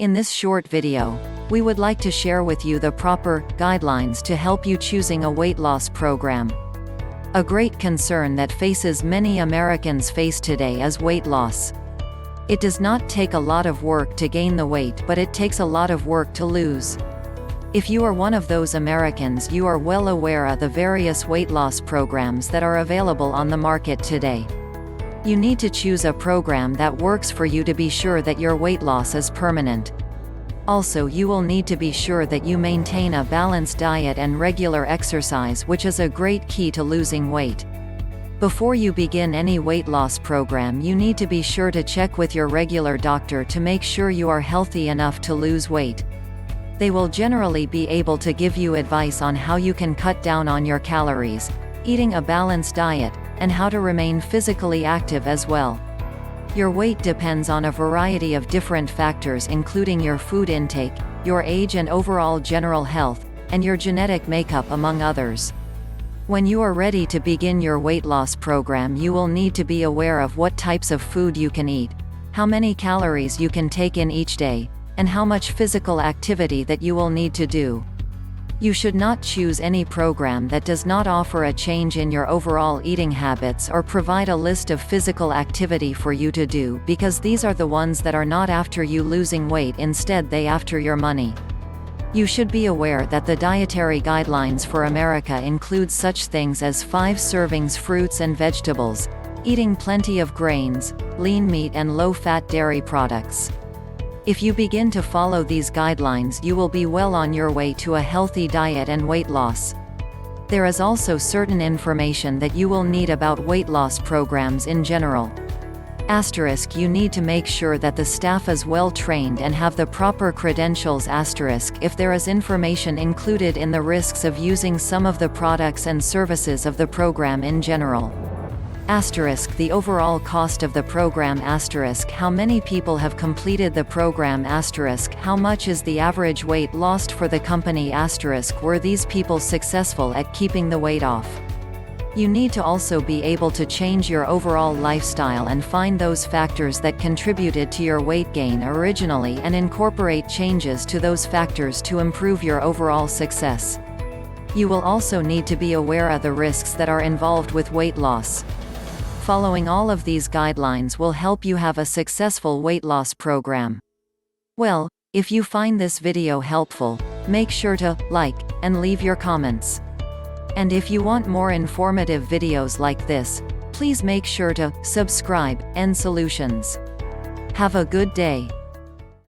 In this short video, we would like to share with you the proper guidelines to help you choosing a weight loss program. A great concern that faces many Americans face today is weight loss. It does not take a lot of work to gain the weight, but it takes a lot of work to lose. If you are one of those Americans, you are well aware of the various weight loss programs that are available on the market today. You need to choose a program that works for you to be sure that your weight loss is permanent. Also, you will need to be sure that you maintain a balanced diet and regular exercise, which is a great key to losing weight. Before you begin any weight loss program, you need to be sure to check with your regular doctor to make sure you are healthy enough to lose weight. They will generally be able to give you advice on how you can cut down on your calories, eating a balanced diet, and how to remain physically active as well. Your weight depends on a variety of different factors, including your food intake, your age and overall general health, and your genetic makeup, among others. When you are ready to begin your weight loss program, you will need to be aware of what types of food you can eat, how many calories you can take in each day, and how much physical activity that you will need to do. You should not choose any program that does not offer a change in your overall eating habits or provide a list of physical activity for you to do, because these are the ones that are not after you losing weight, instead they after your money. You should be aware that the dietary guidelines for America include such things as 5 servings fruits and vegetables, eating plenty of grains, lean meat and low-fat dairy products. If you begin to follow these guidelines, you will be well on your way to a healthy diet and weight loss. There is also certain information that you will need about weight loss programs in general. Asterisk, you need to make sure that the staff is well trained and have the proper credentials. Asterisk, if there is information included in the risks of using some of the products and services of the program in general. Asterisk, the overall cost of the program. Asterisk, how many people have completed the program. Asterisk, how much is the average weight lost for the company. Asterisk, were these people successful at keeping the weight off? You need to also be able to change your overall lifestyle and find those factors that contributed to your weight gain originally and incorporate changes to those factors to improve your overall success. You will also need to be aware of the risks that are involved with weight loss. Following all of these guidelines will help you have a successful weight loss program. Well, if you find this video helpful, make sure to like and leave your comments. And if you want more informative videos like this, please make sure to subscribe nSolutions. Have a good day.